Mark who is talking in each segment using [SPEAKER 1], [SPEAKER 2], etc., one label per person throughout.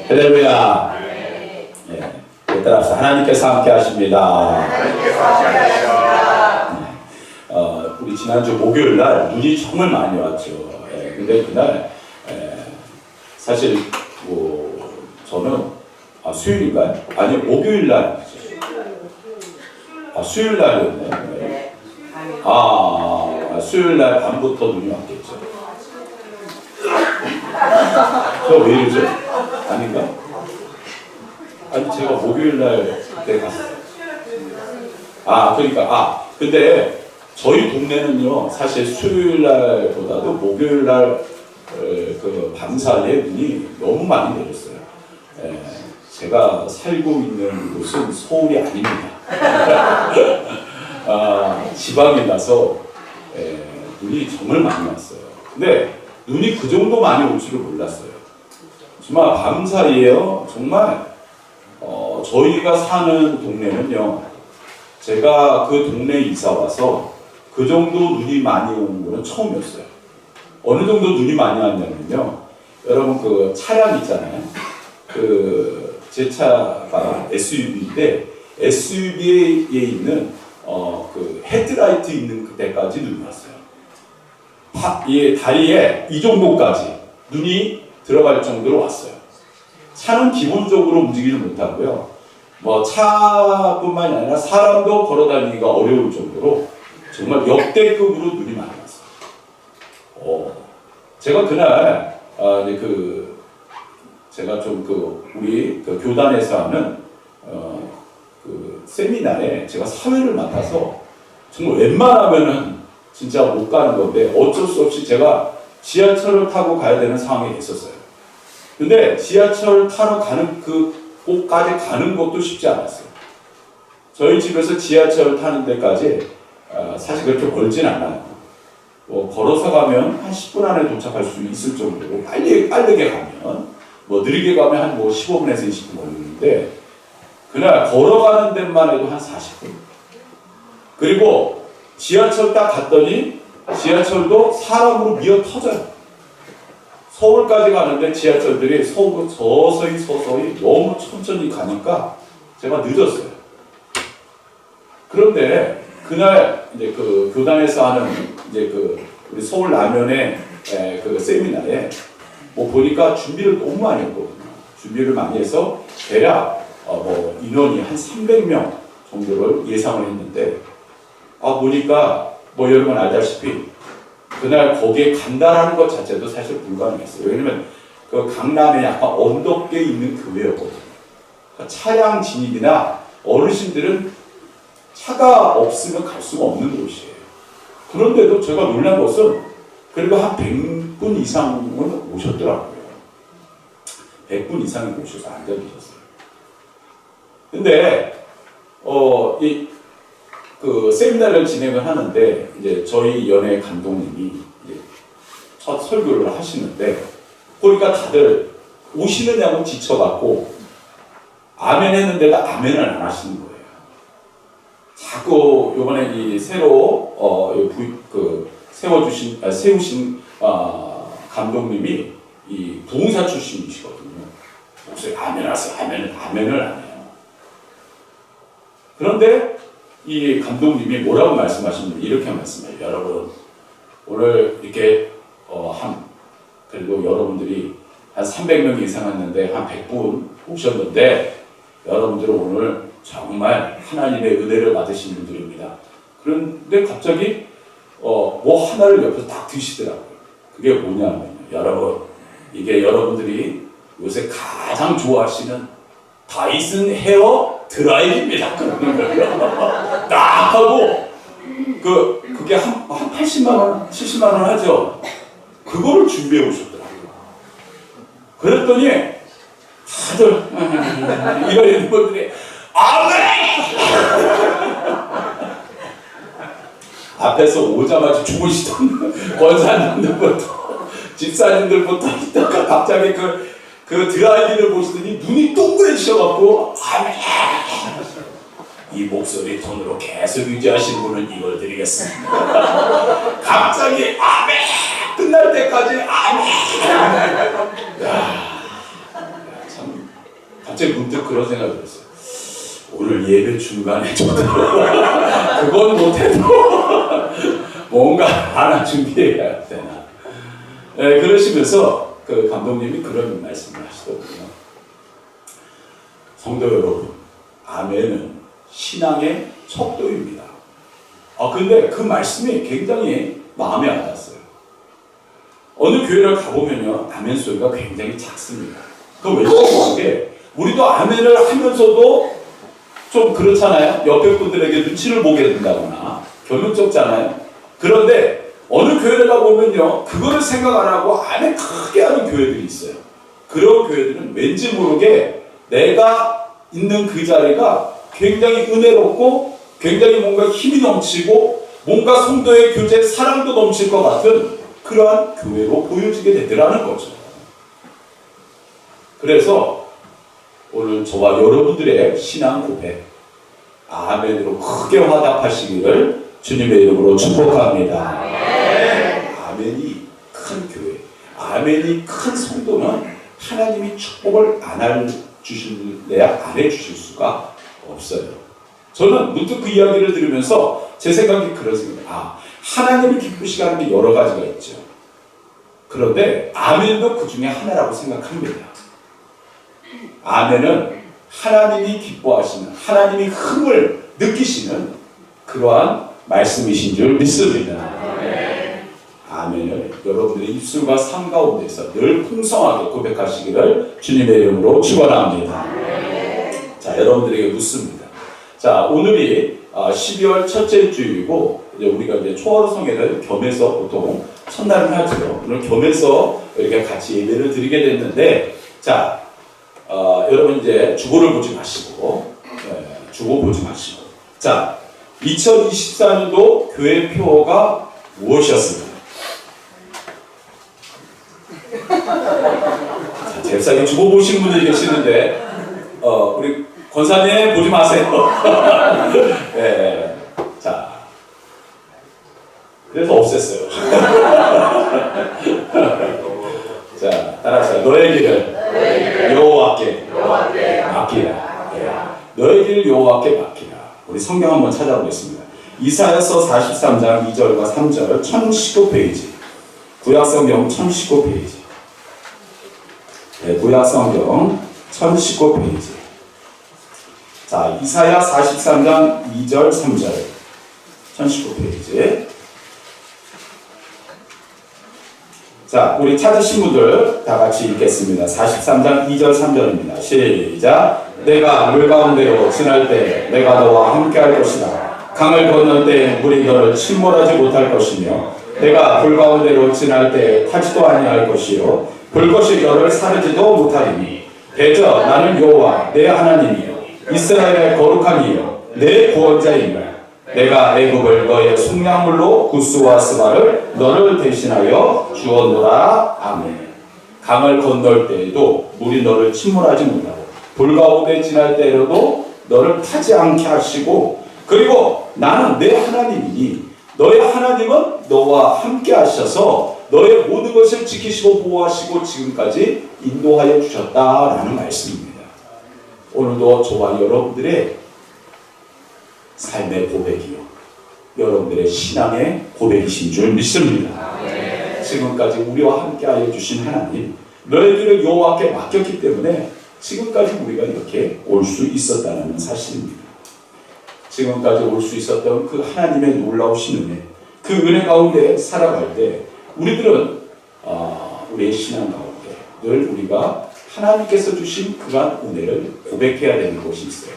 [SPEAKER 1] 할렐루야. 네. 따라서 하나님께서 함께 하십니다. 우리 지난주 목요일 날 눈이 정말 많이 왔죠. 근데 그날 사실 저는 수요일인가요? 아니 목요일 날. 수요일 날이었네. 수요일 날 밤부터 눈이 왔겠죠. 저 왜 이러죠? 아닌가? 아니 제가 목요일 날 그때 갔어요. 근데 저희 동네는요 사실 수요일 날보다도 목요일 날 그 밤사이에 눈이 너무 많이 내렸어요. 제가 살고 있는 곳은 서울이 아닙니다. 지방이라서 눈이 정말 많이 왔어요. 근데 눈이 그 정도 많이 올 줄을 몰랐어요. 정말 밤사이에요. 정말 저희가 사는 동네는요. 제가 그 동네에 이사 와서 그 정도 눈이 많이 온 거는 처음이었어요. 어느 정도 눈이 많이 왔냐면요. 여러분 그 차량 있잖아요. 제 차가 SUV인데 SUV에 있는 그 헤드라이트 있는 그때까지 눈이 왔어요. 다리에 이 정도까지 눈이 들어갈 정도로 왔어요. 차는 기본적으로 움직이지 못하고요. 차뿐만이 아니라 사람도 걸어다니기가 어려울 정도로 정말 역대급으로 눈이 많이 왔어요. 제가 그날 제가 좀 우리 교단에서 하는 세미나에 제가 사회를 맡아서 정말 웬만하면은 진짜 못 가는 건데 어쩔 수 없이 제가 지하철을 타고 가야 되는 상황이 됐었어요. 근데 지하철 타러 가는 곳까지 가는 것도 쉽지 않았어요. 저희 집에서 지하철 타는 데까지 사실 그렇게 멀진 않아요. 걸어서 가면 한 10분 안에 도착할 수 있을 정도로 빠르게 가면 느리게 가면 한 15분에서 20분 걸리는데 그날 걸어가는 데만 해도 한 40분. 그리고 지하철 딱 갔더니 지하철도 사람으로 미어 터져요. 서울까지 가는데 지하철들이 서서히 너무 천천히 가니까 제가 늦었어요. 그런데 그날 이제 교단에서 하는 이제 우리 서울 라면의 세미나에 보니까 준비를 너무 많이 했거든요. 준비를 많이 해서 대략 인원이 한 300명 정도를 예상을 했는데 보니까 여러분 알다시피 그날 거기에 간다라는 것 자체도 사실 불가능했어요. 왜냐면 강남에 약간 언덕에 있는 교회였거든요. 그러니까 차량 진입이나 어르신들은 차가 없으면 갈 수가 없는 곳이에요. 그런데도 제가 놀란 것은 그래도 한 100분 이상은 오셨더라고요. 100분 이상이 오셔서 앉아 계셨어요. 근데 세미나를 진행을 하는데 이제 저희 연예 감독님이 이제 첫 설교를 하시는데 보니까 다들 오시느냐고 지쳐갖고 아멘 했는데도 아멘을 안 하시는 거예요. 자꾸 요번에 이 새로 세우신 감독님이 이 부흥사 출신이시거든요. 목소리 아멘 하세요. 아멘을 안 해요. 그런데 이 감독님이 뭐라고 말씀하시는지 이렇게 말씀해요. 여러분 오늘 이렇게 그리고 여러분들이 한 300명 이상 왔는데 한 100분 오셨는데 여러분들은 오늘 정말 하나님의 은혜를 받으신 분들입니다. 그런데 갑자기 하나를 옆에서 딱 드시더라고요. 그게 뭐냐면요. 여러분 이게 여러분들이 요새 가장 좋아하시는 다이슨 헤어 드라이기입니다. 딱 하고 그게 한 80만 원, 70만 원 하죠. 그거를 준비해 오셨더라고요. 그랬더니 다들 이런 분들이 아멘! 앞에서 오자마자 주무시던 권사님들부터 집사님들부터 있다가 갑자기 그 드라이기를 보시더니 눈이 동그래지셔갖고 아멘! 이 목소리 톤으로 계속 유지하신 분은 이걸 드리겠습니다. 갑자기 아멘! 끝날 때까지 아멘! 참 갑자기 문득 그런 생각이 들었어요. 오늘 예배 중간에 저도 그건 못해도 뭔가 하나 준비해야 되나. 네, 그러시면서 그 감독님이 그런 말씀을 하시더군요. 성도 여러분, 아멘은 신앙의 척도입니다. 근데 그 말씀이 굉장히 마음에 와닿았어요. 어느 교회를 가보면요, 아멘 소리가 굉장히 작습니다. 그 왜 그런 게 우리도 아멘을 하면서도 좀 그렇잖아요. 옆에 분들에게 눈치를 보게 된다거나 결론적잖아요. 그런데 어느 교회를 가보면요, 그거를 생각 안 하고 아멘 크게 하는 교회들이 있어요. 그런 교회들은 왠지 모르게 내가 있는 그 자리가 굉장히 은혜롭고 굉장히 뭔가 힘이 넘치고 뭔가 성도의 교제에 사랑도 넘칠 것 같은 그러한 교회로 보여지게 되더라는 거죠. 그래서 오늘 저와 여러분들의 신앙 고백 아멘으로 크게 화답하시기를 주님의 이름으로 축복합니다. 아멘이 큰 교회, 아멘이 큰 성도는 하나님이 축복을 안 해주실 수가 없어요. 저는 문득 그 이야기를 들으면서 제 생각이 그렇습니다. 하나님을 기쁘시게 하는 게 여러 가지가 있죠. 그런데 아멘도 그 중에 하나라고 생각합니다. 아멘은 하나님이 기뻐하시는, 하나님이 흥을 느끼시는 그러한 말씀이신 줄 믿습니다. 아멘을 여러분들의 입술과 삶 가운데서 늘 풍성하게 고백하시기를 주님의 이름으로 축원합니다. 자, 여러분들에게 묻습니다. 자, 오늘이 12월 첫째 주일이고 이제 우리가 이제 초하루성회를 겸해서 보통 첫날은 하죠. 오늘 겸해서 이렇게 같이 예배를 드리게 됐는데, 자, 여러분 이제 주보를 보지 마시고, 주보 보지 마시고, 자, 2024년도 교회 표어가 무엇이었습니까? 자, 잽싸게 주보 보신 분들이 계시는데, 우리 권사님 보지 마세요. 네, 자, 그래서 없앴어요. 자, 따라하세요. 너의 길을 여호와께 맡기라. 너의 길을 여호와께 맡기라. 우리 성경 한번 찾아보겠습니다. 이사야서 43장 2절과 3절 1019페이지. 구약성경 1019페이지. 네, 구약성경 1019페이지. 자, 이사야 43장 2절 3절 1019페이지. 자, 우리 찾으신 분들 다 같이 읽겠습니다. 43장 2절 3절입니다. 시작. 내가 물 가운데로 지날 때 내가 너와 함께 할 것이다. 강을 건널 때 물이 너를 침몰하지 못할 것이며 내가 불 가운데로 지날 때 타지도 아니할 것이요 불꽃이 너를 사르지도 못하리니 대저 나는 여호와 내 하나님이요 이스라엘의 거룩한 이요 내 구원자이니라. 내가 애굽을 너의 속량물로 구스와 스바를 너를 대신하여 주었노라. 아멘. 강을 건널 때에도 물이 너를 침몰하지 못하고 불 가운데 지날 때에도 너를 타지 않게 하시고, 그리고 나는 내 하나님이니 너의 하나님은 너와 함께 하셔서 너의 모든 것을 지키시고 보호하시고 지금까지 인도하여 주셨다라는 말씀입니다. 오늘도 저와 여러분들의 삶의 고백이요, 여러분들의 신앙의 고백이신 줄 믿습니다. 지금까지 우리와 함께하여 주신 하나님, 너의 길을 여호와께 맡겼기 때문에 지금까지 우리가 이렇게 올 수 있었다는 사실입니다. 지금까지 올 수 있었던 그 하나님의 놀라우신 은혜, 그 은혜 가운데 살아갈 때 우리들은 우리의 신앙 가운데 늘 우리가 하나님께서 주신 그러한 은혜를 고백해야 되는 것이 있어요.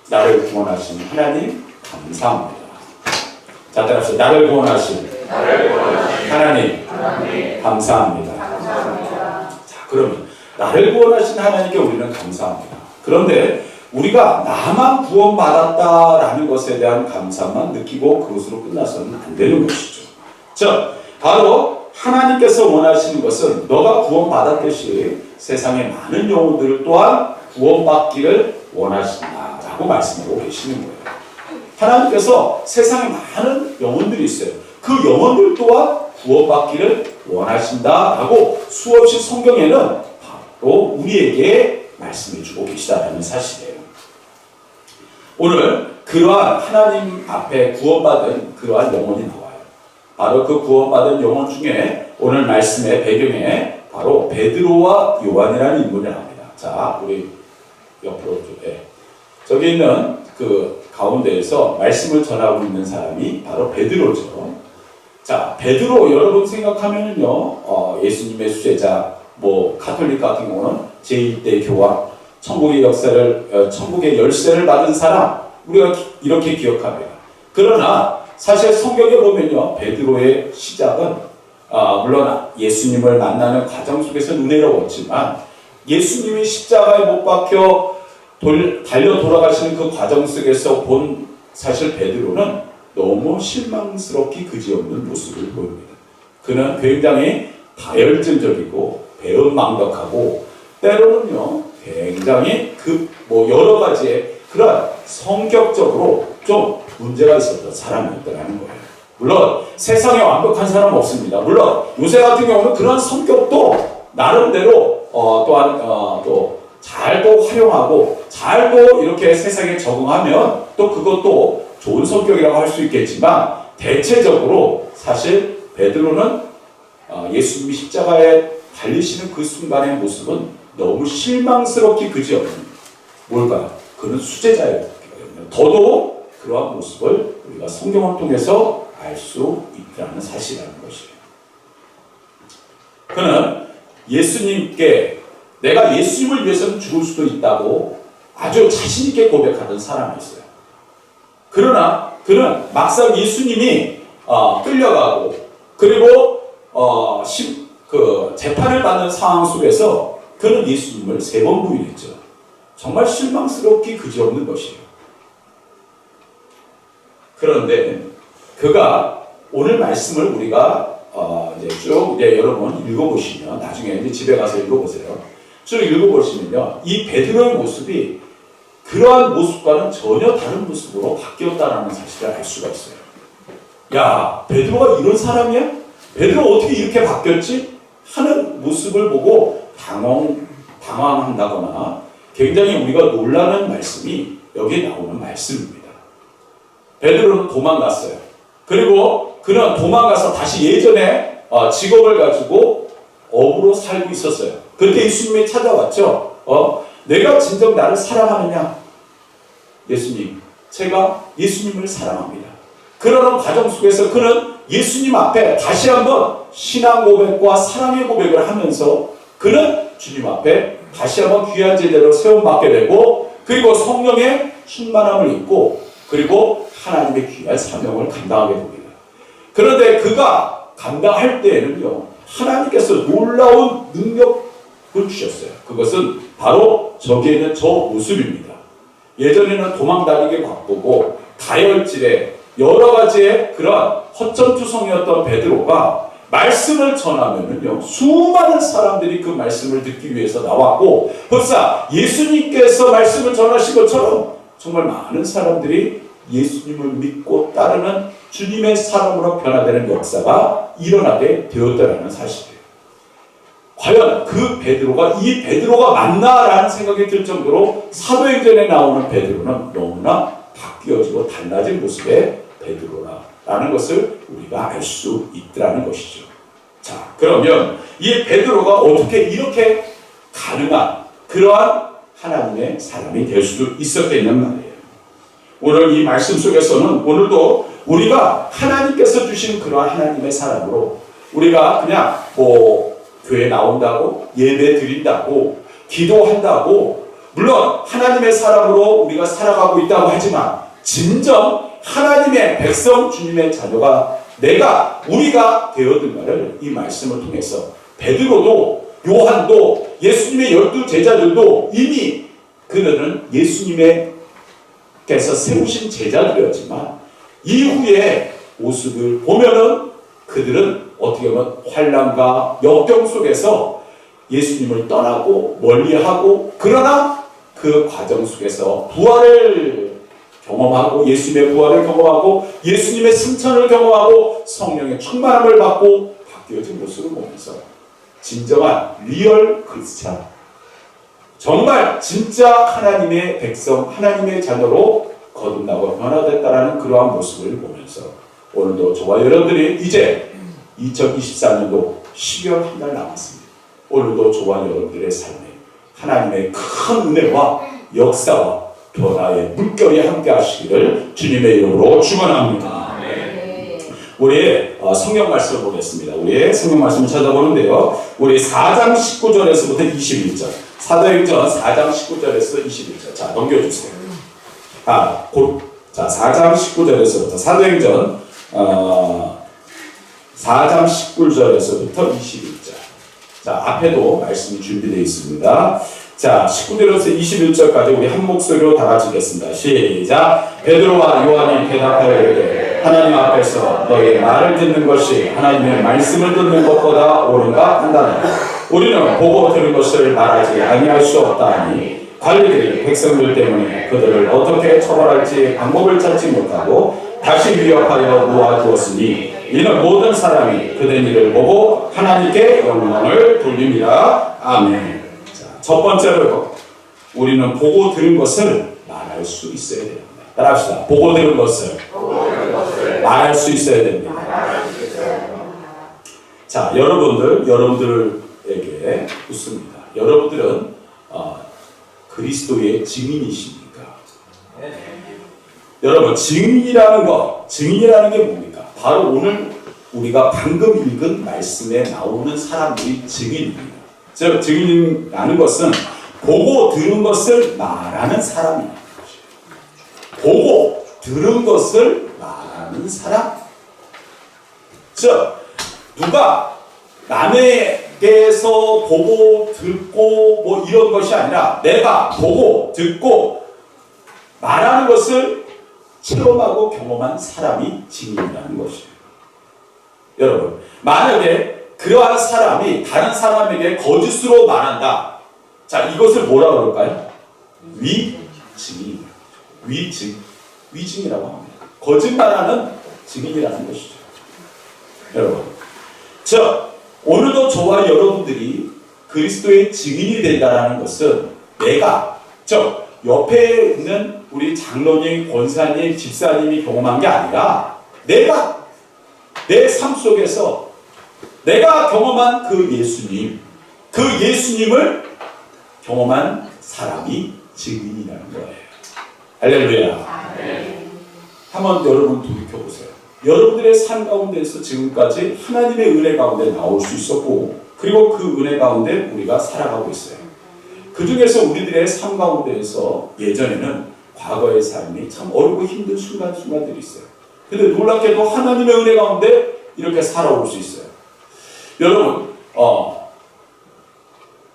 [SPEAKER 1] 나를 구원하신 하나님 감사합니다. 자, 따라서 나를 구원하신 하나님 감사합니다. 자, 그러면 나를 구원하신 하나님께 우리는 감사합니다. 그런데 우리가 나만 구원받았다라는 것에 대한 감사만 느끼고 그것으로 끝나서는 안 되는 것이죠. 자, 바로 하나님께서 원하시는 것은 너가 구원받았듯이 세상의 많은 영혼들을 또한 구원받기를 원하신다라고 말씀하고 계시는 거예요. 하나님께서 세상에 많은 영혼들이 있어요. 그 영혼들 또한 구원받기를 원하신다라고 수없이 성경에는 바로 우리에게 말씀해 주고 계시다는 사실이에요. 오늘 그러한 하나님 앞에 구원받은 그러한 영혼이 나와요. 바로 그 구원받은 영혼 중에 오늘 말씀의 배경에 바로 베드로와 요한이라는 인물이 나옵니다. 자, 우리 옆으로 저기 있는 그 가운데에서 말씀을 전하고 있는 사람이 바로 베드로죠. 자, 베드로 여러분 생각하면은요, 예수님의 수제자, 가톨릭 같은 경우는 제1대 교황, 천국의 역사를, 천국의 열쇠를 받은 사람, 우리가 이렇게 기억합니다. 그러나 사실 성경에 보면요, 베드로의 시작은 물론 예수님을 만나는 과정 속에서 은혜로웠지만 예수님이 십자가에 못 박혀 달려 돌아가시는 그 과정 속에서 본 사실 베드로는 너무 실망스럽게 그지없는 모습을 보입니다. 그는 굉장히 다혈질적이고 배은망덕하고 때로는요 굉장히 여러 가지의 그런 성격적으로 좀 문제가 있었던 사람이었다는 거예요. 물론 세상에 완벽한 사람은 없습니다. 물론 요새 같은 경우는 그런 성격도 나름대로 또한 또 잘 또 활용하고 잘 또 이렇게 세상에 적응하면 또 그것도 좋은 성격이라고 할 수 있겠지만 대체적으로 사실 베드로는 예수님이 십자가에 달리시는 그 순간의 모습은 너무 실망스럽게 그지없는 뭘까요? 그는 수제자였기 때문에 더더욱 그러한 모습을 우리가 성경을 통해서 알 수 있다는 사실이라는 것이에요. 그는 예수님께 내가 예수님을 위해서는 죽을 수도 있다고 아주 자신있게 고백하던 사람이었어요. 그러나 그는 막상 예수님이 끌려가고 그리고 재판을 받는 상황 속에서 그는 예수님을 3번 부인했죠. 정말 실망스럽게 그지없는 것이에요. 그런데 그가 오늘 말씀을 우리가 이제 쭉 여러분 읽어보시면 나중에 이제 집에 가서 읽어보세요. 쭉 읽어보시면요, 이 베드로의 모습이 그러한 모습과는 전혀 다른 모습으로 바뀌었다는 사실을 알 수가 있어요. 야, 베드로가 이런 사람이야? 베드로가 어떻게 이렇게 바뀌었지? 하는 모습을 보고 당황한다거나 굉장히 우리가 놀라는 말씀이 여기에 나오는 말씀입니다. 베드로는 도망갔어요. 그리고 그는 도망가서 다시 예전에 직업을 가지고 업으로 살고 있었어요. 그때 예수님이 찾아왔죠. 내가 진정 나를 사랑하느냐? 예수님, 제가 예수님을 사랑합니다. 그러는 과정 속에서 그는 예수님 앞에 다시 한번 신앙 고백과 사랑의 고백을 하면서 그는 주님 앞에 다시 한번 귀한 제자로 세움받게 되고 그리고 성령의 충만함을 입고 그리고 하나님의 귀한 사명을 감당하게 됩니다. 그런데 그가 감당할 때에는요, 하나님께서 놀라운 능력을 주셨어요. 그것은 바로 저기에 있는 저 모습입니다. 예전에는 도망다니게 바쁘고 다혈질에 여러 가지의 그런 허점투성이었던 베드로가 말씀을 전하면은요, 수많은 사람들이 그 말씀을 듣기 위해서 나왔고, 벌써 예수님께서 말씀을 전하신 것처럼 정말 많은 사람들이 예수님을 믿고 따르는 주님의 사람으로 변화되는 역사가 일어나게 되었다는 사실이에요. 과연 그 베드로가 이 베드로가 맞나라는 생각이 들 정도로 사도행전에 나오는 베드로는 너무나 바뀌어지고 달라진 모습의 베드로라는 것을 우리가 알 수 있더라는 것이죠. 자, 그러면 이 베드로가 어떻게 이렇게 가능한 그러한 하나님의 사람이 될 수도 있었겠냔 말이에요. 오늘 이 말씀 속에서는 오늘도 우리가 하나님께서 주신 그러한 하나님의 사람으로 우리가 그냥 교회 나온다고 예배 드린다고 기도한다고 물론 하나님의 사람으로 우리가 살아가고 있다고 하지만 진정 하나님의 백성 주님의 자녀가 우리가 되어든가를 이 말씀을 통해서 베드로도 요한도 예수님의 12 제자들도 이미 그들은 예수님께서 세우신 제자들이었지만 이후의 모습을 보면은 그들은 어떻게 보면 환난과 역경 속에서 예수님을 떠나고 멀리하고 그러나 그 과정 속에서 부활을 경험하고 예수님의 부활을 경험하고 예수님의 승천을 경험하고 성령의 충만함을 받고 바뀌어진 모습을 보면서 진정한 리얼 크리스찬 정말 진짜 하나님의 백성, 하나님의 자녀로 거듭나고 변화됐다라는 그러한 모습을 보면서 오늘도 저와 여러분들이 이제 2024년도 12월 한 달 남았습니다. 오늘도 저와 여러분들의 삶에 하나님의 큰 은혜와 역사와 변화의 물결이 함께 하시기를 주님의 이름으로 축원합니다. 우리의 성경 말씀을 보겠습니다. 우리의 성경 말씀을 찾아보는데요. 우리 4장 19절에서부터 21절. 사도행전 4장 19절에서 21절. 자, 넘겨주세요. 자, 4장 19절에서부터 사도행전 4장 19절에서부터 21절. 자, 앞에도 말씀이 준비되어 있습니다. 자, 19절에서 21절까지 우리 한 목소리로 다 같이 읽겠습니다. 시작. 베드로와 요한이 대답하여 이르되 하나님 앞에서 너희 말을 듣는 것이 하나님의 말씀을 듣는 것보다 옳은가 한다네. 우리는 보고 들은 것을 말하지 아니할 수 없다 하니 관리들이 백성들 때문에 그들을 어떻게 처벌할지 방법을 찾지 못하고 다시 위협하여 모아두었으니 이는 모든 사람이 그된 일을 보고 하나님께 영광을 돌립니다. 아멘. 자, 첫 번째로 우리는 보고 들은 것을 말할 수 있어야 됩니다. 따라합시다. 보고 들은 것을 말할 수 있어야 됩니다. 자, 여러분들에게 묻습니다. 여러분들은 그리스도의 증인이십니까? 여러분, 증인이라는 게 뭡니까? 바로 오늘 우리가 방금 읽은 말씀에 나오는 사람들이 증인입니다. 즉, 증인이라는 것은 보고 들은 것을 말하는 사람입니다. 보고 들은 것을 말하는 사람. 즉, 누가 남에게서 보고 듣고 뭐 이런 것이 아니라 내가 보고 듣고 말하는 것을 체험하고 경험한 사람이 증인이라는 것이에요. 여러분, 만약에 그러한 사람이 다른 사람에게 거짓으로 말한다. 자, 이것을 뭐라 그럴까요? 위증인. 위증이라고 합니다. 거짓말하는 증인이라는 것이죠. 여러분, 오늘도 저와 여러분들이 그리스도의 증인이 된다는 것은 내가, 옆에 있는 우리 장로님, 권사님, 집사님이 경험한 게 아니라 내가 내 삶 속에서 내가 경험한 그 예수님을 경험한 사람이 증인이라는 거예요. 할렐루야. 한번 여러분 돌이켜보세요. 여러분들의 삶 가운데에서 지금까지 하나님의 은혜 가운데 나올 수 있었고, 그리고 그 은혜 가운데 우리가 살아가고 있어요. 그 중에서 우리들의 삶 가운데에서 예전에는 과거의 삶이 참 어렵고 힘든 순간들이 있어요. 근데 놀랍게도 하나님의 은혜 가운데 이렇게 살아올 수 있어요. 여러분,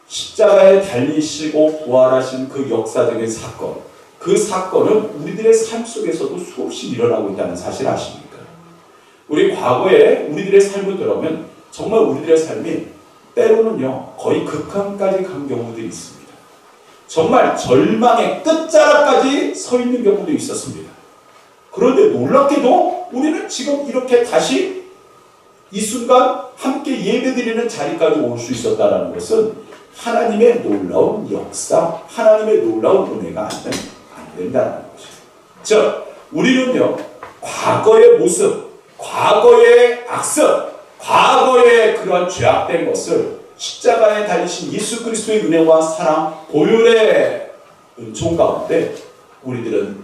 [SPEAKER 1] 십자가에 달리시고 부활하신 그 역사적인 사건, 그 사건은 우리들의 삶 속에서도 수없이 일어나고 있다는 사실 아십니까? 우리 과거에 우리들의 삶을 들어보면 정말 우리들의 삶이 때로는요 거의 극한까지 간 경우들이 있습니다. 정말 절망의 끝자락까지 서 있는 경우도 있었습니다. 그런데 놀랍게도 우리는 지금 이렇게 다시 이 순간 함께 예배드리는 자리까지 올 수 있었다는 것은 하나님의 놀라운 역사, 하나님의 놀라운 은혜가 아니면 안 된다는 것이죠. 즉, 우리는요 과거의 모습, 과거의 악습, 과거의 그런 죄악된 것을 십자가에 달리신 예수 그리스도의 은혜와 사랑, 보혈의 은총 가운데 우리들은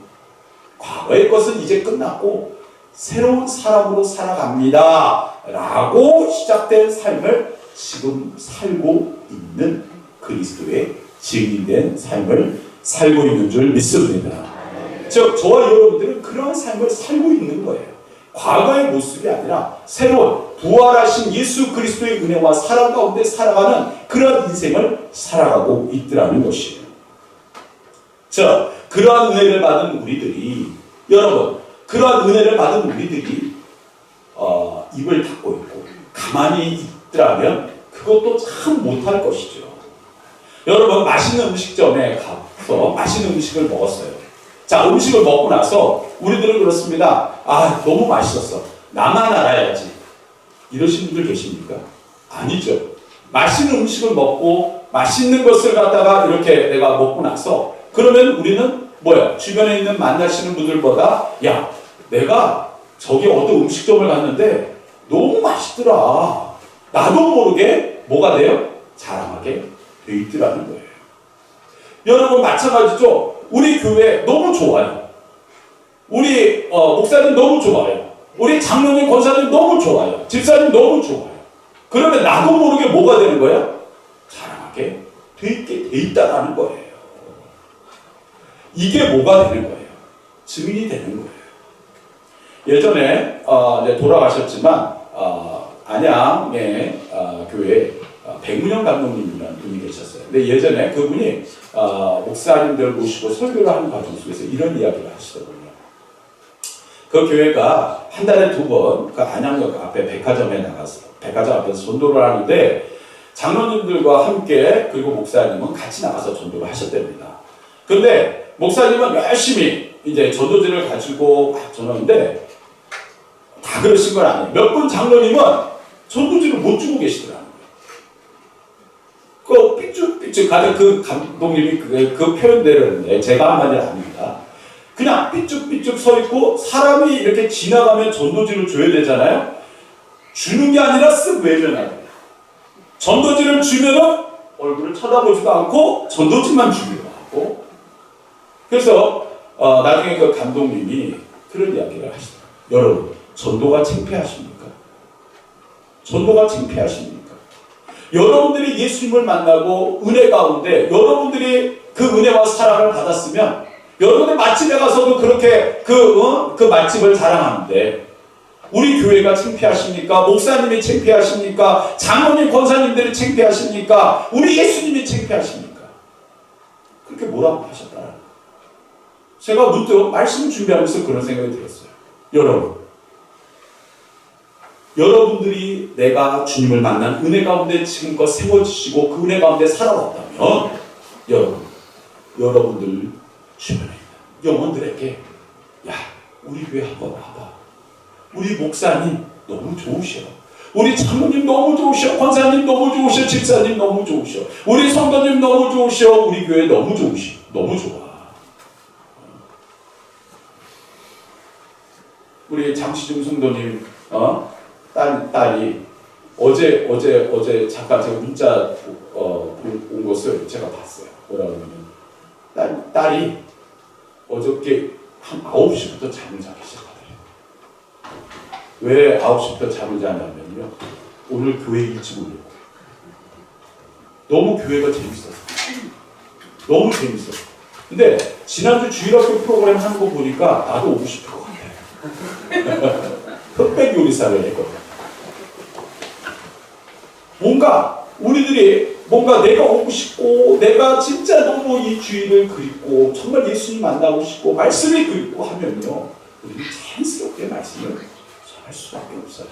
[SPEAKER 1] 과거의 것은 이제 끝났고 새로운 사람으로 살아갑니다 라고 시작된 삶을 지금 살고 있는 그리스도의 증인된 삶을 살고 있는 줄 믿습니다. 즉, 저와 여러분들은 그런 삶을 살고 있는 거예요. 과거의 모습이 아니라 새로운 부활하신 예수 그리스도의 은혜와 사랑 가운데 살아가는 그런 인생을 살아가고 있더라는 것이에요. 자, 그러한 은혜를 받은 우리들이, 여러분, 그러한 은혜를 받은 우리들이 입을 닫고 있고 가만히 있더라면 그것도 참 못할 것이죠. 여러분, 맛있는 음식점에 가서 맛있는 음식을 먹었어요. 자, 음식을 먹고 나서 우리들은 그렇습니다. 아, 너무 맛있었어. 나만 알아야지. 이러신 분들 계십니까? 아니죠. 맛있는 음식을 먹고 맛있는 것을 갖다가 이렇게 내가 먹고 나서 그러면 우리는 뭐야? 주변에 있는 만나시는 분들보다 야, 내가 저기 어떤 음식점을 갔는데 너무 맛있더라. 나도 모르게 뭐가 돼요? 자랑하게 돼 있더라는 거예요. 여러분 마찬가지죠. 우리 교회 너무 좋아요. 우리 목사님 너무 좋아요. 우리 장로님, 권사님 너무 좋아요. 집사님 너무 좋아요. 그러면 나도 모르게 뭐가 되는 거야? 자랑하게 돼 있다라는 거예요. 이게 뭐가 되는 거예요? 증인이 되는 거예요. 예전에 이제 돌아가셨지만 안양의 교회에 백문영 감독님이라는 분이 계셨어요. 근데 예전에 그분이 목사님들 모시고 설교를 하는 과정 속에서 이런 이야기를 하시더군요. 그 교회가 한 달에 2번 그 안양역 앞에 백화점에 나가서 백화점 앞에서 전도를 하는데 장로님들과 함께 그리고 목사님은 같이 나가서 전도를 하셨답니다. 근데 목사님은 열심히 이제 전도지를 가지고 막 전하는데 다 그러신 건 아니에요. 몇 분 장로님은 전도지를 못 주고 계시더라고요. 그 삐죽삐죽 가는 그 감독님이 그 표현대로 제가 한 말이 아닙니다. 그냥 삐쭉삐쭉 서 있고 사람이 이렇게 지나가면 전도지를 줘야 되잖아요. 주는 게 아니라 쓱 외면하는 거예요. 전도지를 주면은 얼굴을 쳐다보지도 않고 전도지만 주기로 하고. 그래서 나중에 그 감독님이 그런 이야기를 하시더라고요. 여러분, 전도가 창피하십니까? 전도가 창피하십니까? 여러분들이 예수님을 만나고 은혜 가운데 여러분들이 그 은혜와 사랑을 받았으면 여러분들 맛집에 가서도 그렇게 그 맛집을 자랑하는데 우리 교회가 창피하십니까? 목사님이 창피하십니까? 장로님, 권사님들이 창피하십니까? 우리 예수님이 창피하십니까? 그렇게 뭐라고 하셨다라는 거예요. 제가 문득 말씀 준비하면서 그런 생각이 들었어요. 여러분들이 내가 주님을 만난 은혜 가운데 지금껏 세워지시고 그 은혜 가운데 살아왔다면 여러분들 주변에 있는 영혼들에게 야, 우리 교회 한번 와봐. 우리 목사님 너무 좋으셔. 우리 장로님 너무 좋으셔. 권사님 너무 좋으셔. 집사님 너무 좋으셔. 우리 성도님 너무 좋으셔. 우리 교회 너무 좋으셔. 너무 좋아. 우리 장시중 성도님 딸이 어제 잠깐 제가 문자 온 것을 제가 봤어요. 뭐라고 하냐면 딸이 어저께 한 9시부터 잠을 자기 시작하더래요. 왜 9시부터 잠을 자냐면요. 오늘 교회 일찍 오려고. 너무 교회가 재밌었어. 너무 재밌어. 근데 지난주 주일학교 프로그램 하는 거 보니까 나도 오고 싶을 것 같아요. 흑백 요리사를 했거든. 뭔가 내가 오고 싶고 내가 진짜 너무 이 주일을 그립고 정말 예수님 만나고 싶고 말씀이 그립고 하면요. 우리는 자연스럽게 말씀을 전할 수밖에 없어요.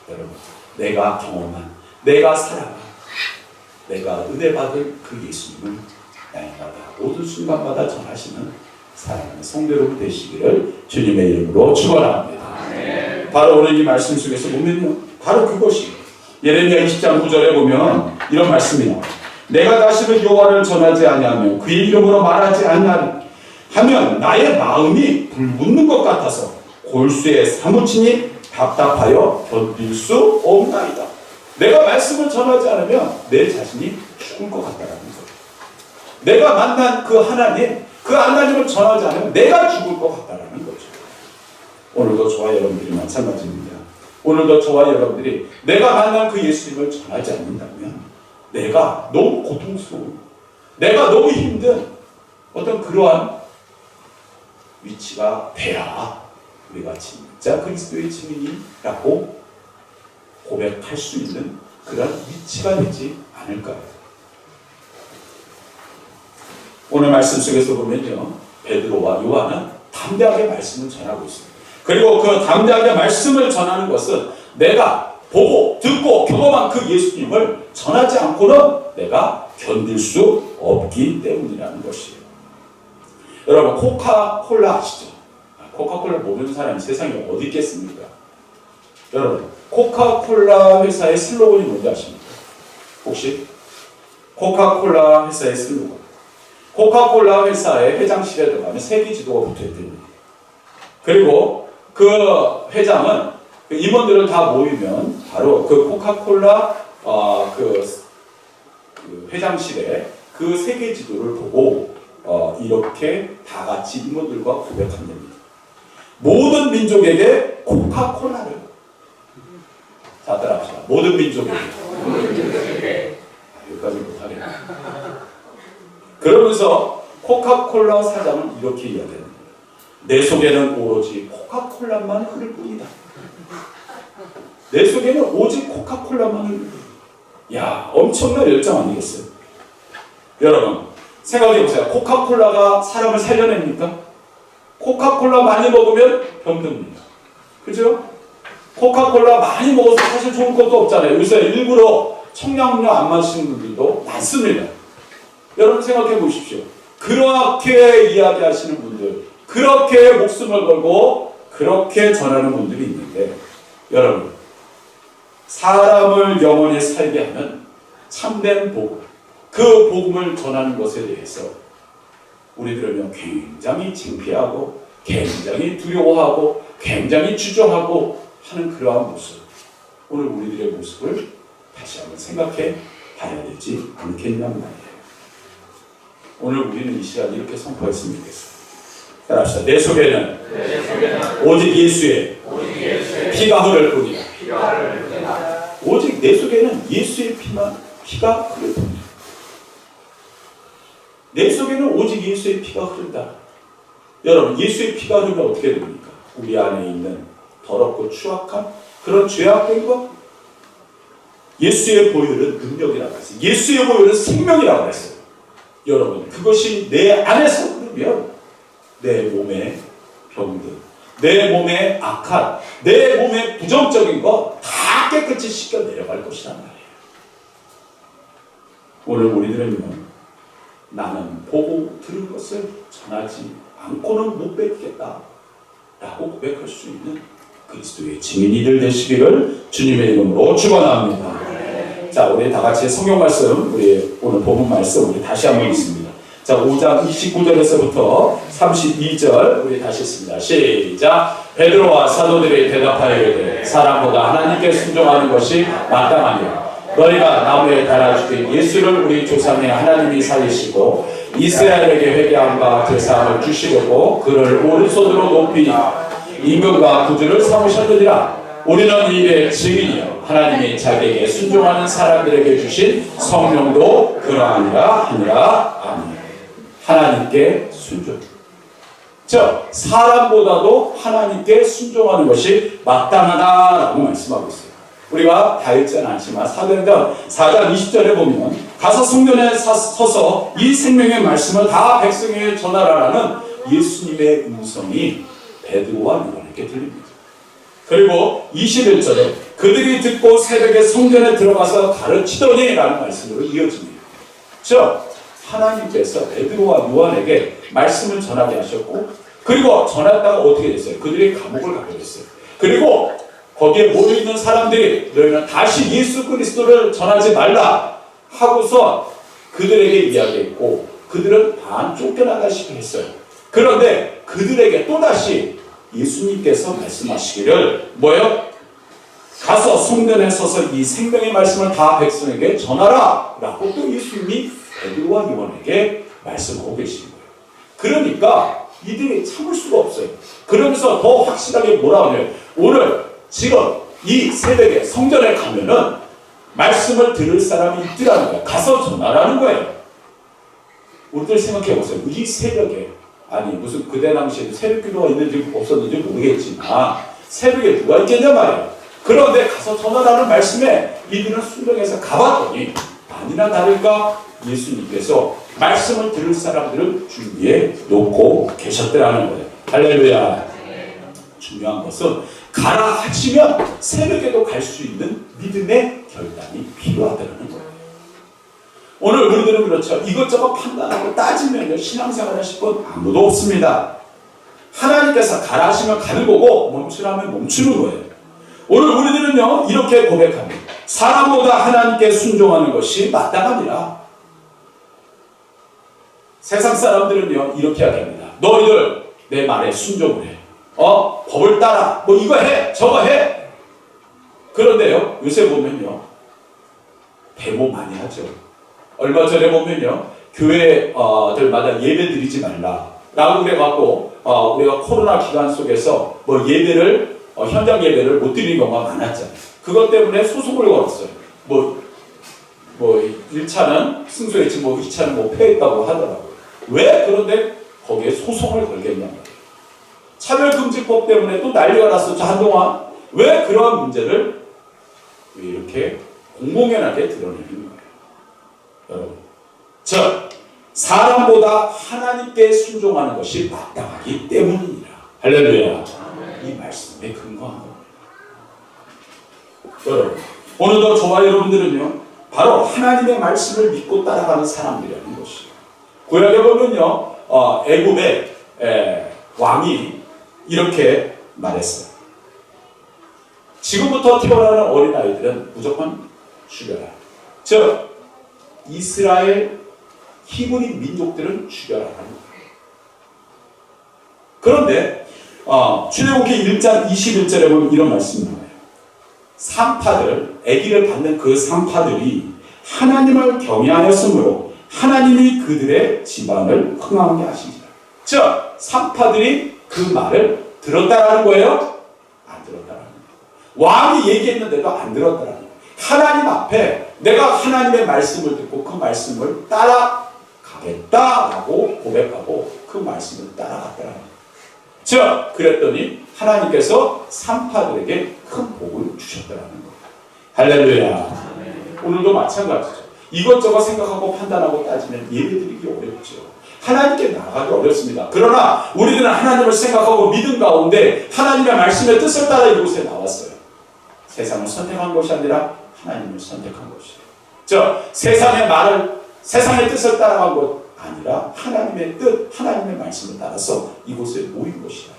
[SPEAKER 1] 여러분, 내가 경험한, 내가 사랑한, 내가 은혜 받은 그 예수님을 날마다 모든 순간마다 전하시는 사랑하는 성도 여러분 되시기를 주님의 이름으로 축원합니다. 바로 오늘 이 말씀 속에서 보면요. 바로 그것이 예레미야 20장 9절에 보면 이런 말씀이 나와요. 내가 다시는 여호와를 전하지 아니하며 그의 이름으로 말하지 아니하리 하면 나의 마음이 불붙는 것 같아서 골수에 사무치니 답답하여 견딜 수 없나이다. 내가 말씀을 전하지 않으면 내 자신이 죽을 것 같다라는 거예요. 내가 만난 그 하나님을 전하지 않으면 내가 죽을 것 같다라는 거죠. 오늘도 저와 여러분들이 마찬가지입니다. 오늘도 저와 여러분들이 내가 만난 그 예수님을 전하지 않는다면 내가 너무 고통스러운, 내가 너무 힘든 어떤 그러한 위치가 돼야 우리가 진짜 그리스도의 증인이라고 고백할 수 있는 그런 위치가 되지 않을까요? 오늘 말씀 속에서 보면요. 베드로와 요한은 담대하게 말씀을 전하고 있습니다. 그리고 그 담대하게 말씀을 전하는 것은 내가 보고 듣고 경험한 그 예수님을 전하지 않고는 내가 견딜 수 없기 때문이라는 것이에요. 여러분 코카콜라 아시죠? 코카콜라 모르는 사람이 세상에 어디 있겠습니까? 여러분 코카콜라 회사의 슬로건이 뭔지 아십니까? 혹시? 코카콜라 회사의 슬로건. 코카콜라 회사의 회장실에 들어가면 세계 지도가 붙어있답니다. 그리고 그 회장은 그 임원들을 다 모이면 바로 그 코카콜라 그 회장실에 그 세계 지도를 보고 이렇게 다 같이 임원들과 고백한답니다. 모든 민족에게 코카콜라를. 자, 따라합시다. 모든 민족에게. 여기까지 못하네요. 그러면서 코카콜라 사장은 이렇게 이야기합니다. 내 속에는 오로지 코카콜라만 흐를 뿐이다. 내 속에는 오직 코카콜라만 흐를 뿐이다. 야, 엄청난 열정 아니겠어요? 여러분, 생각해보세요. 코카콜라가 사람을 살려냅니까? 코카콜라 많이 먹으면 병듭니다. 그죠? 코카콜라 많이 먹어서 사실 좋을 것도 없잖아요. 요새 일부러 청량음료 안 마시는 분들도 많습니다. 여러분 생각해 보십시오. 그렇게 이야기하시는 분들, 그렇게 목숨을 걸고 그렇게 전하는 분들이 있는데, 여러분, 사람을 영원히 살게 하는 참된 복음, 그 복음을 전하는 것에 대해서 우리들은 굉장히 창피하고 굉장히 두려워하고 굉장히 주저하고 하는 그러한 모습, 오늘 우리들의 모습을 다시 한번 생각해 봐야 되지 않겠냐는 말이에요. 오늘 우리는 이 시간 이렇게 선포했으면 좋겠어요. 따라합시다. 내 속에는 오직 예수의 피가 흐를 뿐이다. 오직 내 속에는 예수의 피가 흐를 뿐이다. 내 속에는 오직 예수의 피가 흐른다. 여러분, 예수의 피가 흐르면 어떻게 됩니까? 우리 안에 있는 더럽고 추악한 그런 죄악된 것, 예수의 보혈은 능력이라고 했어요. 예수의 보혈은 생명이라고 했어요. 여러분, 그것이 내 안에서 흐르면 내 몸의 병든, 내 몸의 악한, 내 몸의 부정적인 것 다 깨끗이 씻겨 내려갈 것이란 말이에요. 오늘 우리들은요, 나는 보고 들은 것을 전하지 않고는 못 뺏겠다 라고 고백할 수 있는 그리스도의 증인이들 되시기를 주님의 이름으로 축원합니다. 자, 우리 다 같이 성경 말씀, 우리 오늘 본문 말씀 우리 다시 한번 읽습니다. 자, 5장 29절에서부터 32절 우리 다시 읽습니다. 시작. 베드로와 사도들이 대답하여 이르되 사람보다 하나님께 순종하는 것이 마땅하니라. 너희가 나무에 달아 죽인 예수를 우리 조상의 하나님이 살리시고 이스라엘에게 회개함과 제사함을 주시려고 그를 오른손으로 높이 임금과 구주를 삼으셨느니라. 우리는 이 일의 증인이요 하나님이 자기에게 순종하는 사람들에게 주신 성령도 그러하니라 하니라. 아멘. 하나님께 순종. 즉 사람보다도 하나님께 순종하는 것이 마땅하다라고 말씀하고 있어요. 우리가 다 읽지는 않지만 사도행전 4장 20절에 보면 가서 성전에 서서 이 생명의 말씀을 다 백성에게 전하라라는 예수님의 음성이 베드로와 요한에게 들립니다. 그리고 21절에 그들이 듣고 새벽에 성전에 들어가서 가르치더니 라는 말씀으로 이어집니다. 즉 하나님께서 베드로와 요한에게 말씀을 전하게 하셨고, 그리고 전했다가 어떻게 됐어요? 그들이 감옥을 가게 됐어요. 그리고 거기에 모여있는 사람들이 너희는 다시 예수 그리스도를 전하지 말라 하고서 그들에게 이야기했고, 그들은 반 쫓겨나가시게 했어요. 그런데 그들에게 또다시 예수님께서 말씀하시기를 뭐예요? 가서 성전에 서서 이 생명의 말씀을 다 백성에게 전하라 라고 또 예수님이 베드로와 요한에게 말씀하고 계신 거예요. 그러니까 이들이 참을 수가 없어요. 그러면서 더 확실하게 뭐라 하냐면 오늘 지금 이 새벽에 성전에 가면은 말씀을 들을 사람이 있더라는 거예요. 가서 전하라는 거예요. 우리들 생각해 보세요. 이 새벽에, 아니 무슨 그대 당시에 새벽 기도가 있는지 없었는지 모르겠지만 새벽에 누가 있겠냐 말이에요. 그런데 가서 전하라는 말씀에 이들은 순종해서 가봤더니 아니나 다를까 예수님께서 말씀을 들을 사람들을 준비해 놓고 계셨더라는 거예요. 할렐루야. 중요한 것은 가라 하시면 새벽에도 갈 수 있는 믿음의 결단이 필요하다는 거예요. 오늘 우리들은 그렇죠. 이것저것 판단하고 따지면 신앙생활 하실 분 아무도 없습니다. 하나님께서 가라 하시면 가는 거고 멈추라면 멈추는 거예요. 오늘 우리들은요 이렇게 고백합니다. 사람보다 하나님께 순종하는 것이 마땅하니라. 세상 사람들은요 이렇게 이야기합니다. 너희들 내 말에 순종을 해. 법을 따라. 뭐 이거 해, 저거 해. 그런데요 요새 보면요 데모 많이 하죠. 얼마 전에 보면요 교회들마다 예배 드리지 말라라고 그래갖고 우리가 코로나 기간 속에서 뭐 예배를 현장 예배를 못 드리는 경우가 많았잖아요. 그것 때문에 소송을 걸었어요. 뭐 1차는 승소했지 뭐 2차는 뭐 패했다고 하더라고요. 왜 그런데 거기에 소송을 걸겠냐 말이에요. 차별금지법 때문에 또 난리가 났었죠 한동안. 왜 그러한 문제를 왜 이렇게 공공연하게 드러내는 거예요. 여러분 즉 사람보다 하나님께 순종하는 것이 마땅하기 때문이니라. 할렐루야. 이 말씀에 근거한 겁니다. 여러분 오늘도 저와 여러분들은요 바로 하나님의 말씀을 믿고 따라가는 사람들이라는 것이에요. 구약에 보면요 애굽의 왕이 이렇게 말했어요. 지금부터 태어나는 어린아이들은 무조건 죽여라. 즉 이스라엘 히브리 민족들은 죽여라라는 거예요. 그런데 출애굽기 1장 21절에 보면 이런 말씀이 나와요. 산파들, 아기를 받는 그 산파들이 하나님을 경외하였으므로 하나님이 그들의 집안을 흥하게 하시니라. 즉 산파들이 그 말을 들었다라는 거예요? 안 들었다라는 거예요. 왕이 얘기했는데도 안 들었다라는 거예요. 하나님 앞에 내가 하나님의 말씀을 듣고 그 말씀을 따라가겠다라고 고백하고 그 말씀을 따라갔다라는 거예요. 즉 그랬더니 하나님께서 산파들에게 큰 복을 주셨다라는 거예요. 할렐루야. 오늘도 마찬가지죠. 이것저것 생각하고 판단하고 따지면 예배드리기 어렵죠. 하나님께 나가기 어렵습니다. 그러나 우리들은 하나님을 생각하고 믿음 가운데 하나님의 말씀의 뜻을 따라 이곳에 나왔어요. 세상을 선택한 것이 아니라 하나님을 선택한 것이에요. 즉 세상의 뜻을 따라간 것 아니라 하나님의 뜻, 하나님의 말씀을 따라서 이곳에 모인 것이다.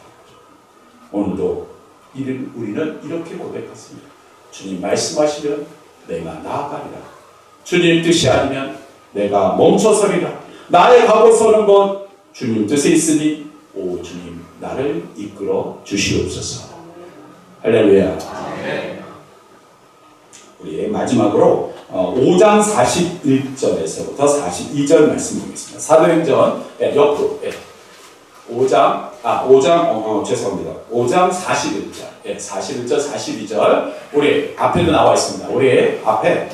[SPEAKER 1] 오늘도 우리는 이렇게 고백했습니다. 주님 말씀하시면 내가 나아가리라. 주님 뜻이 아니면 내가 멈춰서리라. 나의 가고 서는 건 주님 뜻에 있으니 오 주님 나를 이끌어 주시옵소서. 할렐루야. 우리 마지막으로 5장 41절에서부터 42절 말씀 보겠습니다. 사도행전 옆으로 5장 41절 41절 42절 우리 앞에도 나와 있습니다. 우리 앞에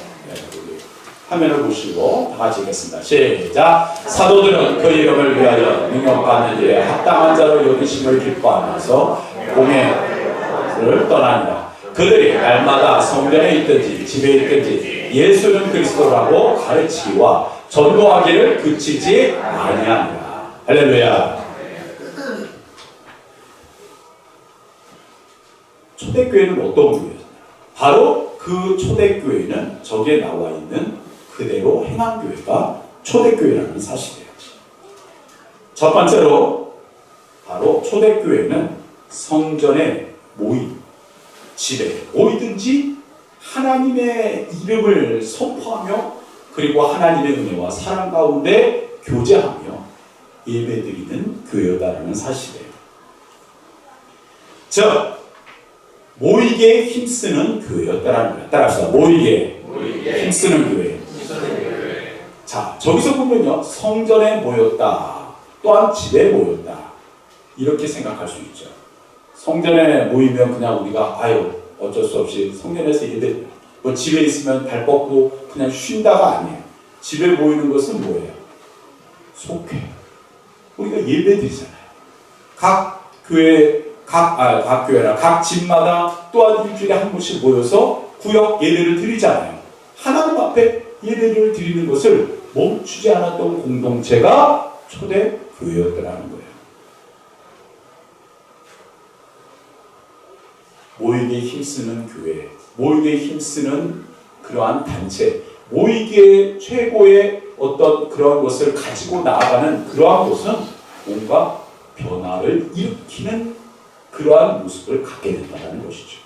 [SPEAKER 1] 화면을 보시고 다 같이 읽겠습니다. 시작. 사도들은 그 이름을 위하여 능력받는 일에 합당한 자로 여기심을 기뻐하면서 공회를 떠납니다. 그들이 날마다 성전에 있든지 집에 있든지 예수는 그리스도라고 가르치기와 전도하기를 그치지 아니하니라. 할렐루야. 초대교회는 어떤 교회였나요? 바로 그 초대교회는 저기에 나와 있는 그대로 행한 교회가 초대교회라는 사실이에요. 첫 번째로 바로 초대교회는 성전에 모인 집에 모이든지 하나님의 이름을 선포하며 그리고 하나님의 은혜와 사랑 가운데 교제하며 예배드리는 교회다라는 사실이에요. 즉 모이게 힘쓰는 교회였다라는 거예요. 따라합시다. 모이게 힘쓰는 교회. 자, 저기서 보면요. 성전에 모였다. 또한 집에 모였다. 이렇게 생각할 수 있죠. 성전에 모이면 그냥 우리가 어쩔 수 없이 성전에서 예배 뭐 집에 있으면 발 뻗고 그냥 쉰다가 아니에요. 집에 모이는 것은 뭐예요? 속회. 우리가 예배 드리잖아요. 각 교회나 각 집마다 또한 일주일에 한 번씩 모여서 구역 예배를 드리잖아요. 하나님 앞에 예배를 드리는 것을 멈추지 않았던 공동체가 초대 교회였더라는 거예요. 모이기에 힘쓰는 교회, 모이기에 힘쓰는 그러한 단체, 모이기에 최고의 어떤 그런 것을 가지고 나아가는 그러한 곳은 뭔가 변화를 일으키는 그러한 모습을 갖게 된다는 것이죠.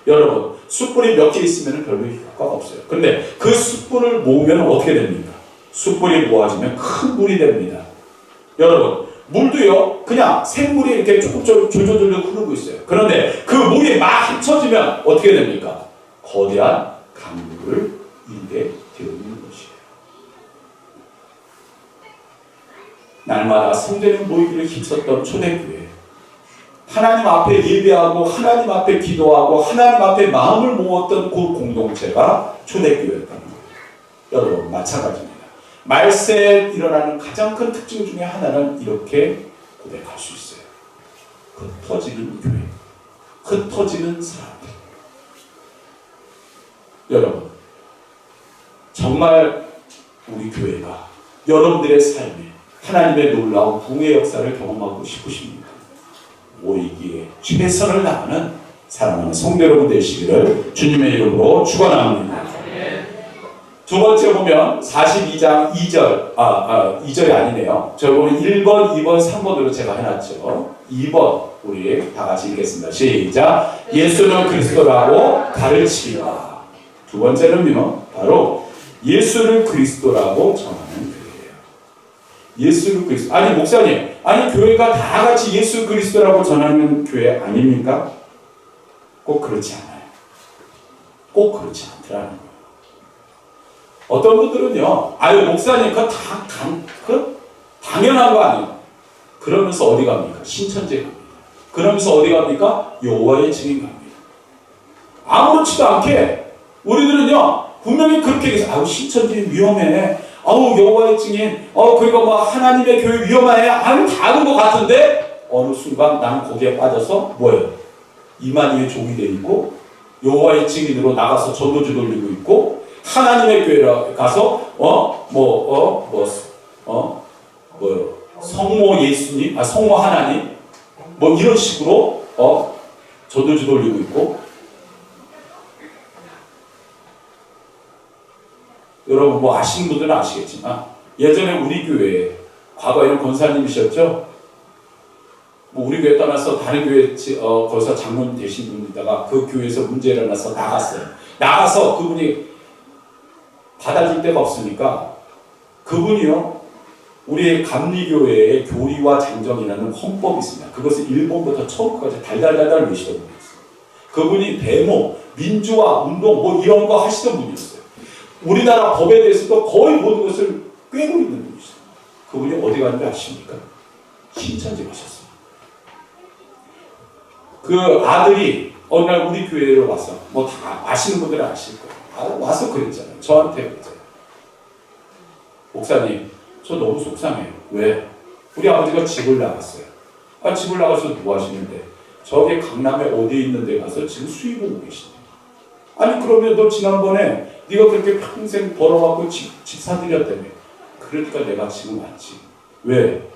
[SPEAKER 1] 여러분, 숯불이 몇 개 있으면 별로 효과가 없어요. 근데 그 숯불을 모으면 어떻게 됩니까? 숯불이 모아지면 큰 물이 됩니다. 여러분, 물도요, 그냥 생물이 이렇게 조금 졸졸졸 흐르고 있어요. 그런데 그 물이 막 합쳐지면 어떻게 됩니까? 거대한 강물을 일게 되는 것이에요. 날마다 성전에 모이기를 힘썼던 초대교회. 하나님 앞에 예배하고 하나님 앞에 기도하고 하나님 앞에 마음을 모았던 그 공동체가 초대교회였다는 거예요. 여러분, 마찬가지입니다. 말세에 일어나는 가장 큰 특징 중에 하나는 이렇게 고백할 수 있어요. 흩어지는 교회, 흩어지는 사람들. 여러분, 정말 우리 교회가 여러분들의 삶에 하나님의 놀라운 부흥의 역사를 경험하고 싶으십니까? 모이기에 최선을 다하는 사랑하는 성도 여러분 되시기를 주님의 이름으로 축원합니다. 두 번째 보면 42장 2절, 2절이 아니네요. 저 보면 1번, 2번, 3번으로 제가 해놨죠. 2번 우리 다 같이 읽겠습니다. 시작. 예수는 그리스도라고 가르치라. 두 번째는요, 바로 예수를 그리스도라고 전하는 교회예요. 예수를 그리스도. 아니 목사님, 아니 교회가 다 같이 예수 그리스도라고 전하는 교회 아닙니까? 꼭 그렇지 않아요. 꼭 그렇지 않더라는 거예요. 어떤 분들은요, 아유 목사님 그 당연한 거 아니에요. 그러면서 어디 갑니까? 신천지 갑니다. 그러면서 어디 갑니까? 여호와의 증인 갑니다. 아무렇지도 않게 우리들은요, 분명히 그렇게 얘기해서 아우 신천지 위험해, 아우 여호와의 증인, 그리고 뭐 하나님의 교회 위험해, 아유 다 아는 것 같은데 어느 순간 나는 거기에 빠져서 뭐예요? 이만희의 종이 돼 있고 여호와의 증인으로 나가서 전도주 돌리고 있고 하나님의 교회에 가서 성모 예수님, 성모 하나님 뭐 이런 식으로 전도주 돌리고 있고. 여러분 뭐 아시는 분들은 아시겠지만 예전에 우리 교회에 과거에는 권사님이셨죠. 뭐 우리 교회 떠나서 다른 교회 거기서 장로님 되신 분이다가 그 교회에서 문제가 일어나서 나갔어요. 나가서 그분이 받아줄 데가 없으니까 그분이요, 우리의 감리교회의 교리와 장정이라는 헌법이 있습니다. 그것을 1번부터 처음까지 달달달달 외시던 분이었어요. 그분이 데모, 민주화, 운동 뭐 이런 거 하시던 분이었어요. 우리나라 법에 대해서도 거의 모든 것을 꿰고 있는 분이셨어요. 그분이 어디 갔는지 아십니까? 신천지 가셨어요. 그 아들이 어느 날 우리 교회로 와서, 뭐 다 아시는 분들은 아실 거예요. 와서 그랬잖아요. 저한테 그랬잖아요. 목사님, 저 너무 속상해요. 왜? 우리 아버지가 집을 나갔어요. 집을 나가서 뭐 하시는데? 저기 강남에 어디에 있는 데 가서 지금 수입 오고 계시네. 아니 그러면 너 지난번에 네가 그렇게 평생 벌어갖고 집 사들였다며. 그러니까 내가 지금 왔지. 왜?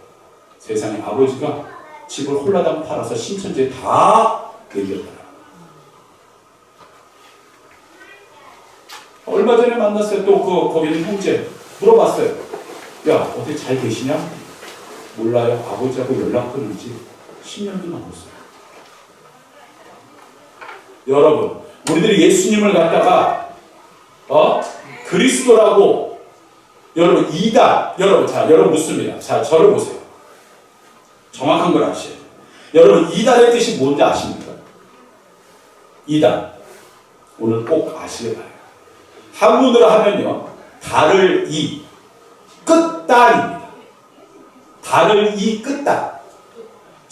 [SPEAKER 1] 세상에 아버지가 집을 홀라당 팔아서 신천지에 다 내렸더라. 얼마 전에 만났어요. 또 거기는 형제 물어봤어요. 야, 어떻게 잘 계시냐? 몰라요. 아버지하고 연락 끊은 지 10년도 넘었어요. 여러분, 우리들이 예수님을 갖다가 그리스도라고, 여러분 이단, 여러분 묻습니다. 자, 저를 보세요. 정확한 걸 아셔야 돼요. 여러분 이단의 뜻이 뭔지 아십니까? 이단. 오늘 꼭 아셔야 해요. 한문으로 하면요, 달을 이, 끝단입니다. 달을 이, 끝단.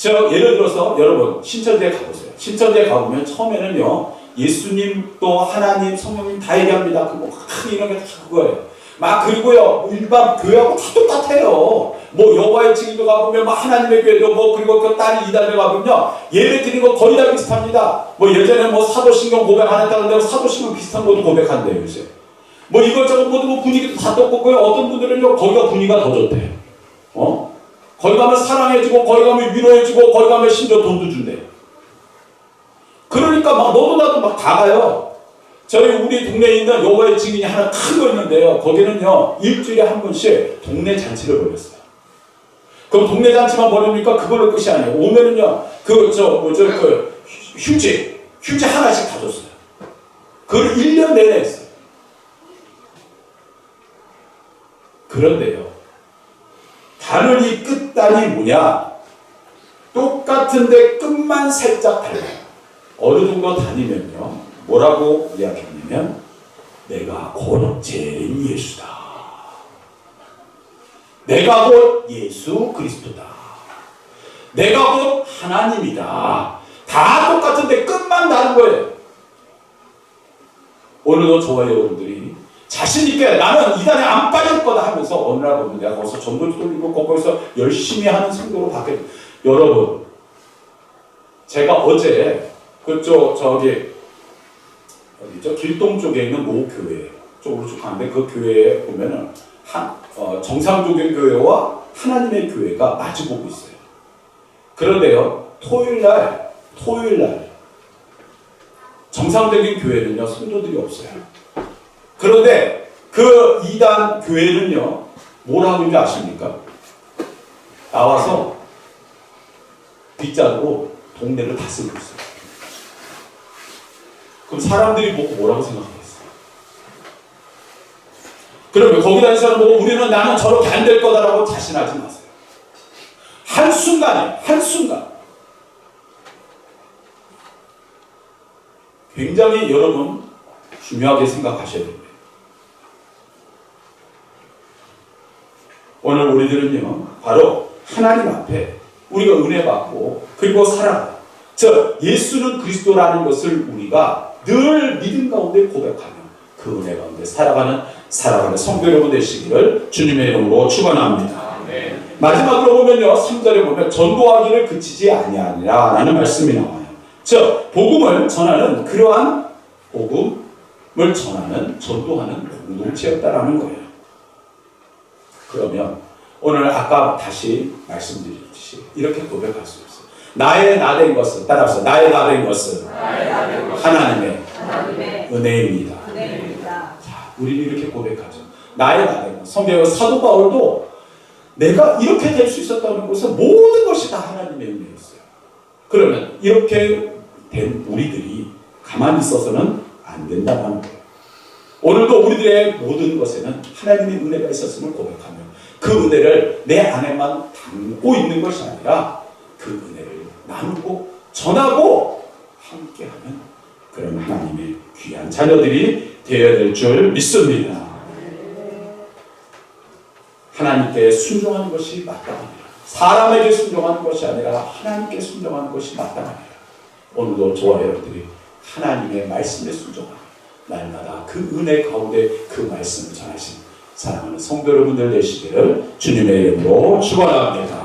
[SPEAKER 1] 예를 들어서 여러분 신천지에 가보세요. 신천지에 가보면 처음에는요, 예수님 또 하나님 성령님 다 얘기합니다. 이런 게 다 그거예요. 그리고요, 일반 교회하고 다 똑같아요. 뭐 여호와의 증인도 가보면 하나님의 교회도 그리고 그 딸이 이단에 가보면요, 예배 드리는 거 거의 다 비슷합니다. 예전에 사도신경 고백 안 했다는데 사도신경 비슷한 것도 고백한대요. 요새 이것저것 모두 분위기도 다 똑같고요. 어떤 분들은요, 거기가 분위기가 더 좋대요. 거기 가면 사랑해주고, 거기 가면 위로해주고, 거기 가면 심지어 돈도 준대요. 그러니까 너도 나도 다 가요. 우리 동네에 있는 여호와의 증인이 하나 큰 거 있는데요. 거기는요, 일주일에 한 번씩 동네 잔치를 벌였어요. 그럼 동네 잔치만 벌이니까 그걸로 끝이 아니에요. 오면은요, 휴지 하나씩 다 줬어요. 그걸 1년 내내 했어요. 그런데요, 다른 이 끝단이 뭐냐? 똑같은데 끝만 살짝 달라요. 어느 정도 다니면요, 뭐라고 이야기하냐면 내가 곧 재림 예수다. 내가 곧 예수 그리스도다. 내가 곧 하나님이다. 다 똑같은데 끝만 다른 거예요. 오늘도 저와 여러분들이 자신있게 나는 이단에 안 빠질 거다 하면서 어느 날 보면 내가 거기서 전도를 돌리고 거기서 열심히 하는 성도로 바뀌어요. 여러분, 제가 어제 그쪽 저기 어디죠? 길동 쪽에 있는 모 교회 쪽으로 쭉 가는데 그 교회에 보면은 정상적인 교회와 하나님의 교회가 마주보고 있어요. 그런데요, 토요일날 정상적인 교회는요, 성도들이 없어요. 그런데 그 이단 교회는요, 뭘 하고 있는지 아십니까? 나와서 빗자루로 동네를 다스리고 있어요. 그럼 사람들이 보고 뭐라고 생각하겠어요? 그러면 거기 다니는 사람 보고 우리는 나는 저렇게 안 될 거다라고 자신하지 마세요. 한순간 굉장히 여러분 중요하게 생각하셔야 됩니다. 오늘 우리들은요, 바로 하나님 앞에 우리가 은혜 받고 그리고 살아가요. 예수는 그리스도라는 것을 우리가 늘 믿음 가운데 고백하며 그 은혜 가운데 살아가는 성도 여러분 되시기를 주님의 이름으로 축원합니다. 마지막으로 보면요, 3절에 보면 전도하기를 그치지 아니하니라 라는 말씀이 나와요. 복음을 전하는 그러한 복음을 전하는 전도하는 공동체였다라는 거예요. 그러면 오늘 아까 다시 말씀드렸듯이 이렇게 고백할 수 있어요. 나의 나된 것은, 따라서 나의 나된 것은 하나님의 은혜입니다. 자, 우리는 이렇게 고백하죠. 나의 나된 것. 성경 사도 바울도 내가 이렇게 될 수 있었다는 것은 모든 것이 다 하나님의 은혜였어요. 그러면 이렇게 된 우리들이 가만히 있어서는 안 된다는 거예요. 오늘도 우리들의 모든 것에는 하나님의 은혜가 있었음을 고백하며 그 은혜를 내 안에만 담고 있는 것이 아니라 그 은혜를 나누고 전하고 함께하는 그런 하나님의 귀한 자녀들이 되어야 될 줄 믿습니다. 하나님께 순종하는 것이 마땅합니다. 사람에게 순종하는 것이 아니라 하나님께 순종하는 것이 마땅합니다. 오늘도 저와 여러분들이 하나님의 말씀에 순종하며 날마다 그 은혜 가운데 그 말씀을 전하신 사랑하는 성도 여러분들 되시기를 주님의 이름으로 축원합니다.